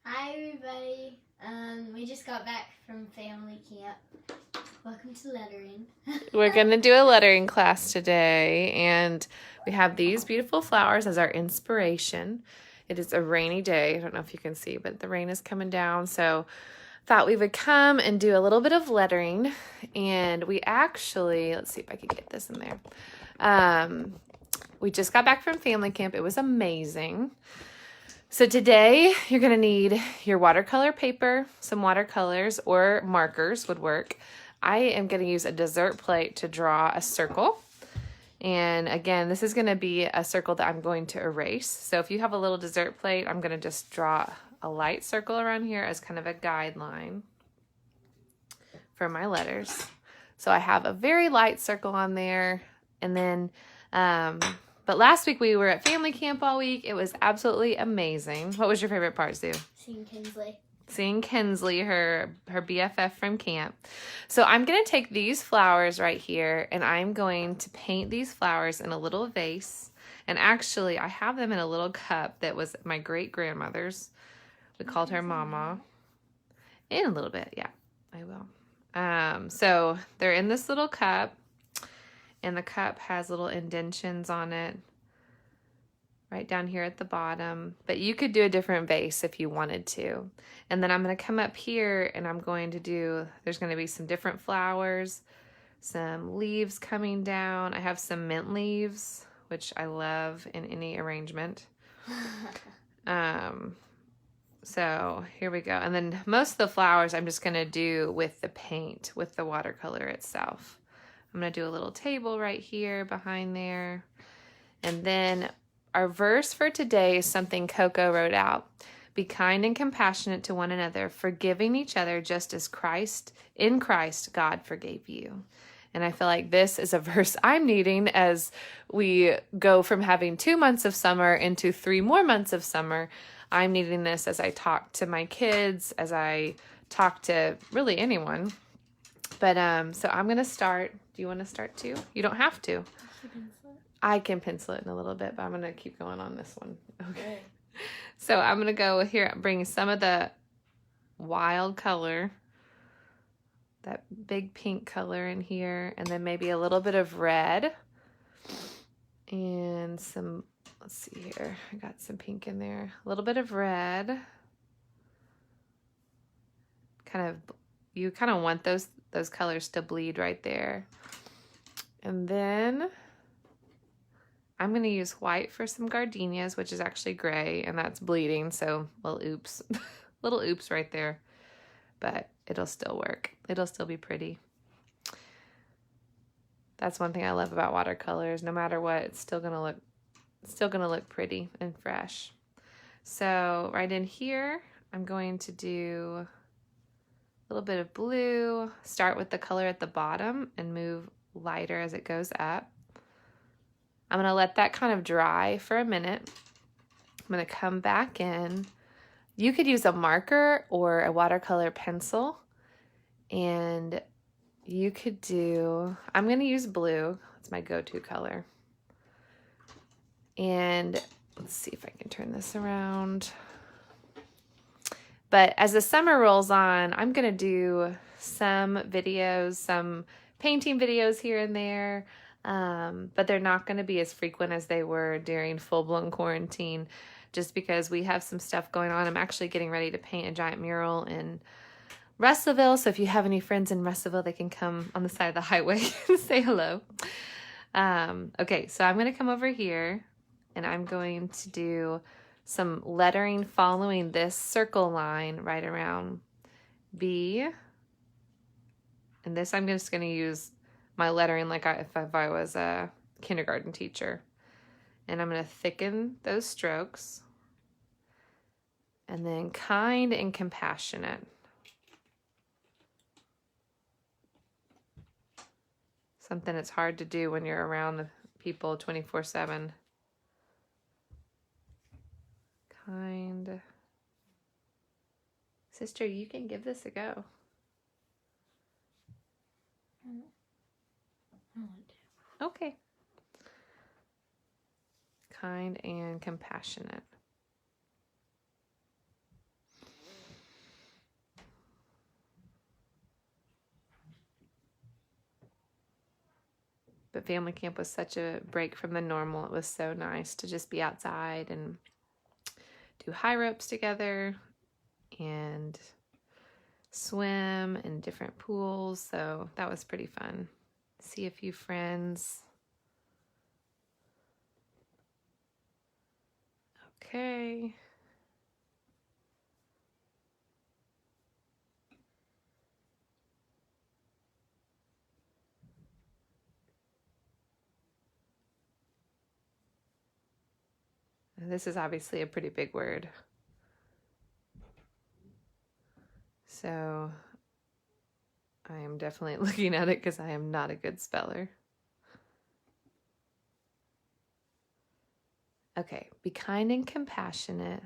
Hi everybody. We just got back from family camp. Welcome to lettering. We're going to do a lettering class today, and we have these beautiful flowers as our inspiration. It is a rainy day. I don't know if you can see, but the rain is coming down, so thought we would come and do a little bit of lettering. And we actually, let's see if I can get this in there. We just got back from family camp. It was amazing. So today you're going to need your watercolor paper, some watercolors or markers would work. I am going to use a dessert plate to draw a circle. And again, this is going to be a circle that I'm going to erase. So if you have a little dessert plate, I'm going to just draw a light circle around here as kind of a guideline for my letters. So I have a very light circle on there. And then, but last week we were at family camp all week. It was absolutely amazing. What was your favorite part, Sue? Seeing Kinsley. Seeing Kinsley, her BFF from camp. So I'm going to take these flowers right here, and I'm going to paint these flowers in a little vase. And actually, I have them in a little cup that was my great-grandmother's. We called her Mama. In a little bit, yeah, I will. So they're in this little cup, and the cup has little indentions on it right down here at the bottom. But you could do a different vase if you wanted to. And then I'm going to come up here and I'm going to do, there's going to be some different flowers, some leaves coming down. I have some mint leaves, which I love in any arrangement. So here we go. And then most of the flowers I'm just going to do with the paint, with the watercolor itself. I'm going to do a little table right here behind there. And then our verse for today is something Coco wrote out. Be kind and compassionate to one another, forgiving each other just as in Christ, God forgave you. And I feel like this is a verse I'm needing as we go from having 2 months of summer into 3 more months of summer. I'm needing this as I talk to my kids, as I talk to really anyone. But so I'm going to start. Do you want to start too? You don't have to. I can pencil it in a little bit, but I'm going to keep going on this one. Okay. So I'm going to go here, bring some of the wild color, that big pink color in here, and then maybe a little bit of red and some, let's see here. I got some pink in there. A little bit of red. You kind of want those colors to bleed right there. And then I'm going to use white for some gardenias, which is actually gray, and that's bleeding, so little oops. Little oops right there. But it'll still work. It'll still be pretty. That's one thing I love about watercolors. No matter what, it's still going to look pretty and fresh. So right in here, I'm going to do a little bit of blue. Start with the color at the bottom and move lighter as it goes up. I'm going to let that kind of dry for a minute. I'm going to come back in. You could use a marker or a watercolor pencil. And you could I'm going to use blue. It's my go-to color. And let's see if I can turn this around. But as the summer rolls on, I'm going to do some videos, some painting videos here and there. But they're not going to be as frequent as they were during full-blown quarantine, just because we have some stuff going on. I'm actually getting ready to paint a giant mural in Russellville, so if you have any friends in Russellville, they can come on the side of the highway and say hello. Okay, so I'm going to come over here, and I'm going to do some lettering following this circle line right around B. And this I'm just going to use my lettering like if I was a kindergarten teacher. And I'm going to thicken those strokes. And then kind and compassionate. Something that's hard to do when you're around the people 24/7. Kind. Sister, you can give this a go. I want to. Okay. Kind and compassionate. but family camp was such a break from the normal. It was so nice to just be outside and do high ropes together and swim in different pools. So that was pretty fun. See a few friends. Okay. This is obviously a pretty big word. So I am definitely looking at it because I am not a good speller. Okay, be kind and compassionate.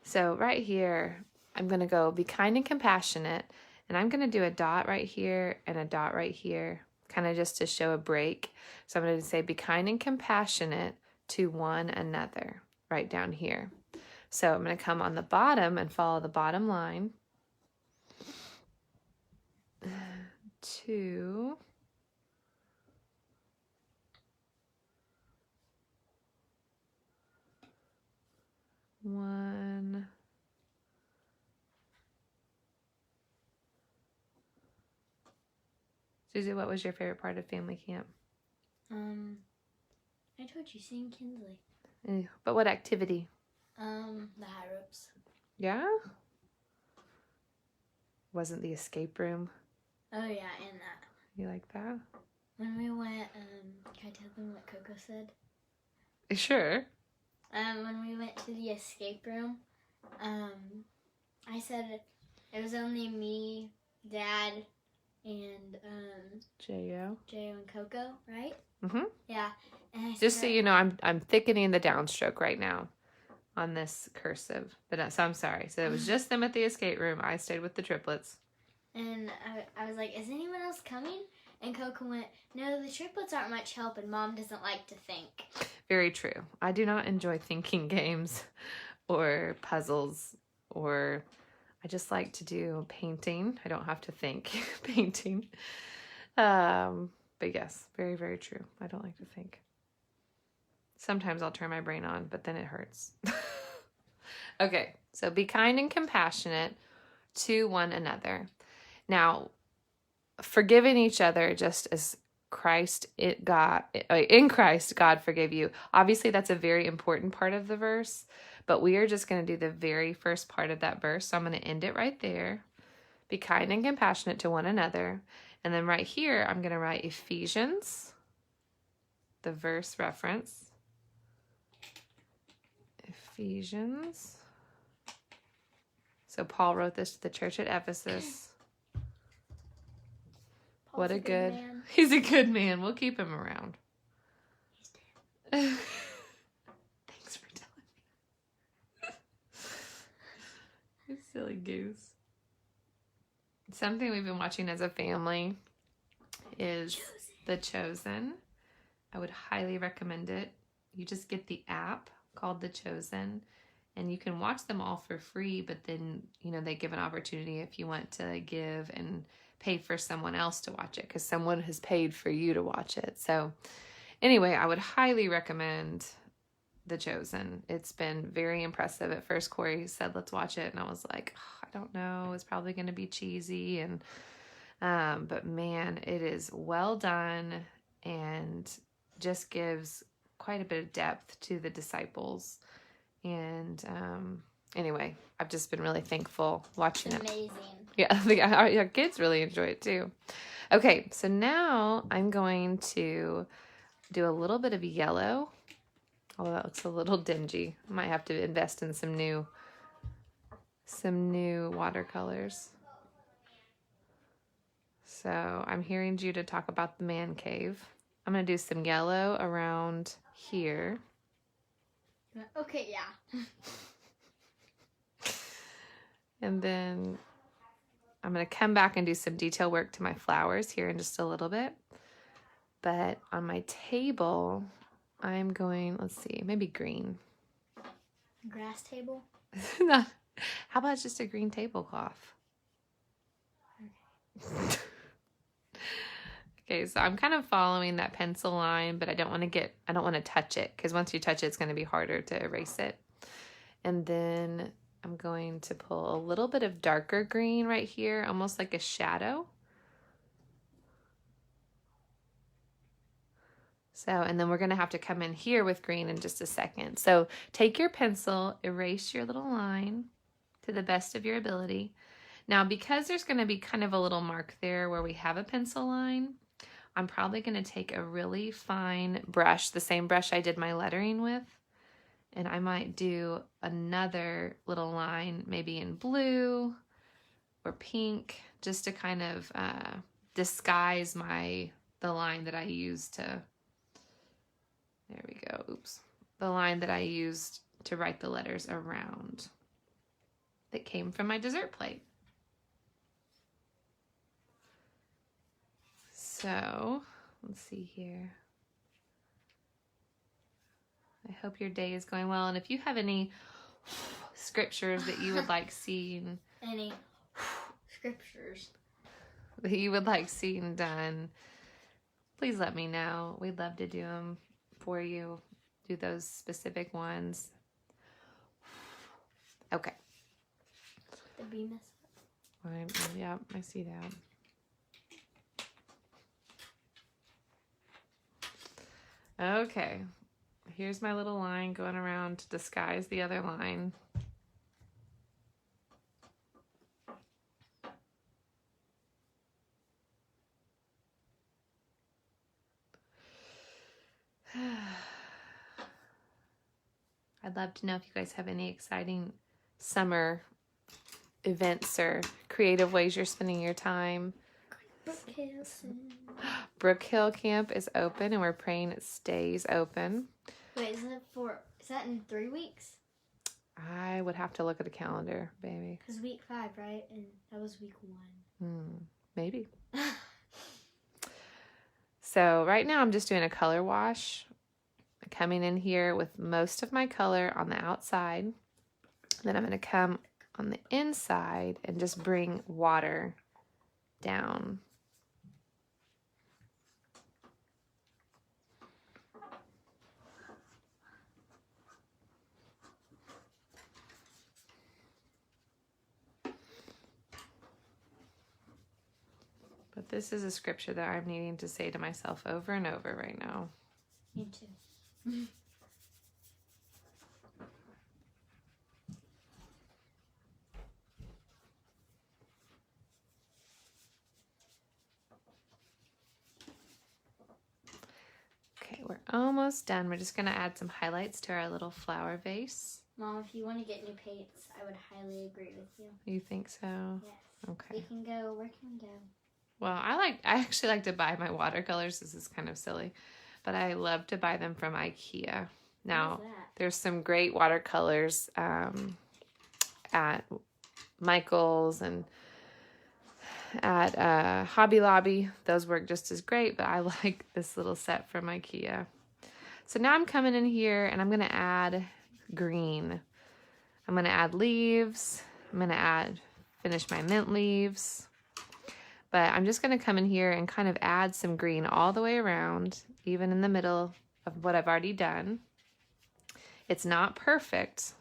So right here, I'm going to go be kind and compassionate, and I'm going to do a dot right here and a dot right here, kind of just to show a break. So I'm going to say be kind and compassionate to one another right down here. So I'm going to come on the bottom and follow the bottom line to one. Susie, what was your favorite part of family camp? I told you, seeing Kinsley. But what activity? The high ropes. Yeah? Wasn't the escape room? Oh yeah, and that. You like that? When we went, can I tell them what Coco said? Sure. When we went to the escape room, I said it was only me, Dad, and J.O. and Coco, right? Mm-hmm. Yeah. And I Just said, so you know, I'm thickening the downstroke right now on this cursive. But so I'm sorry. So it was just them at the escape room. I stayed with the triplets. And I was like, is anyone else coming? And Coco went, no, the triplets aren't much help and Mom doesn't like to think. Very true. I do not enjoy thinking games or puzzles, or I just like to do painting. I don't have to think painting. But yes, very, very true. I don't like to think. Sometimes I'll turn my brain on, but then it hurts. Okay, so be kind and compassionate to one another. Now, forgiving each other just as in Christ, God forgave you. Obviously, that's a very important part of the verse, but we are just going to do the very first part of that verse. So I'm going to end it right there. Be kind and compassionate to one another. And then right here, I'm going to write Ephesians, the verse reference. Ephesians. So Paul wrote this to the church at Ephesus. What a good man. He's a good man. We'll keep him around. He's dead. Thanks for telling me. You silly goose. Something we've been watching as a family is The Chosen. I would highly recommend it. You just get the app called The Chosen, and you can watch them all for free, but then, they give an opportunity if you want to give and pay for someone else to watch it, because someone has paid for you to watch it. So anyway, I would highly recommend The Chosen. It's been very impressive. At first, Corey said, let's watch it. And I was like, I don't know. It's probably going to be cheesy. But man, it is well done and just gives quite a bit of depth to the disciples. And anyway, I've just been really thankful watching it. Amazing. Yeah, our kids really enjoy it too. Okay, so now I'm going to do a little bit of yellow. Although that looks a little dingy. I might have to invest in some new watercolors. So I'm hearing Judah talk about the man cave. I'm going to do some yellow around here. Okay, yeah. And then I'm going to come back and do some detail work to my flowers here in just a little bit. But on my table, I'm going, let's see, maybe green. Grass table? How about just a green tablecloth? Okay. Okay, so I'm kind of following that pencil line, but I don't want to touch it, because once you touch it, it's going to be harder to erase it. And then I'm going to pull a little bit of darker green right here, almost like a shadow. So, and then we're going to have to come in here with green in just a second. So take your pencil, erase your little line to the best of your ability. Now, because there's going to be kind of a little mark there where we have a pencil line, I'm probably going to take a really fine brush, the same brush I did my lettering with, and I might do another little line, maybe in blue or pink, just to kind of disguise the line that I used to, there we go, oops, the line that I used to write the letters around that came from my dessert plate. So, let's see here. I hope your day is going well. And if you have any scriptures that you would like seen, Any scriptures that you would like seen done, please let me know. We'd love to do them for you. Do those specific ones. Okay. the bee mess up. Yeah, I see that. Okay, here's my little line going around to disguise the other line. I'd love to know if you guys have any exciting summer events or creative ways you're spending your time. Brook Hill Camp is open, and we're praying it stays open. Wait, is that in 3 weeks? I would have to look at the calendar, baby. Because week 5, right? And that was week 1. Maybe. So right now I'm just doing a color wash. Coming in here with most of my color on the outside. Then I'm going to come on the inside and just bring water down. But this is a scripture that I'm needing to say to myself over and over right now. Me too. Okay, we're almost done. We're just going to add some highlights to our little flower vase. Mom, if you want to get new paints, I would highly agree with you. You think so? Yes. Okay. We can go. Where can we go? Well, I actually like to buy my watercolors. This is kind of silly, but I love to buy them from IKEA. Now, What is that? there's some great watercolors at Michael's and at Hobby Lobby. Those work just as great, but I like this little set from IKEA. So now I'm coming in here and I'm going to add green. I'm going to add leaves. I'm going to finish my mint leaves. But I'm just going to come in here and kind of add some green all the way around, even in the middle of what I've already done. It's not perfect,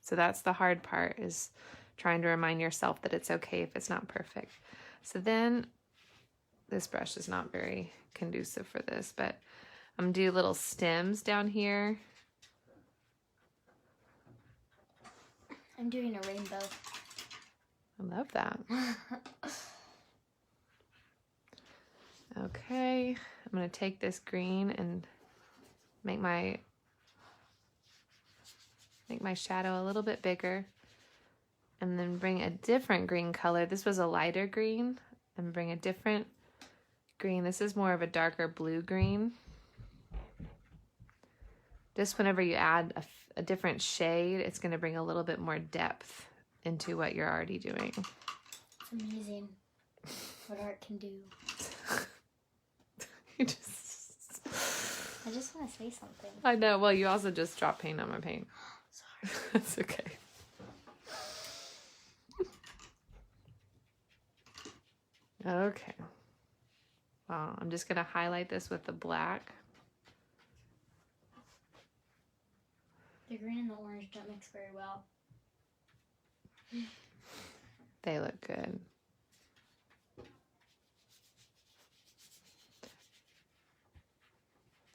so that's the hard part, is trying to remind yourself that it's okay if it's not perfect. So then, this brush is not very conducive for this, but I'm going to do little stems down here. I'm doing a rainbow. I love that. Okay, I'm going to take this green and make my shadow a little bit bigger, and then bring a different green color. This was a lighter green, and bring a different green. This is more of a darker blue green. Just whenever you add a different shade, it's going to bring a little bit more depth into what you're already doing. It's amazing what art can do. I just want to say something. I know. Well, you also just dropped paint on my paint. Sorry. That's okay. Okay. Well, I'm just going to highlight this with the black. The green and the orange don't mix very well. They look good.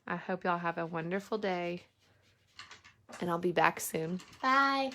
I hope y'all have a wonderful day, and I'll be back soon. Bye.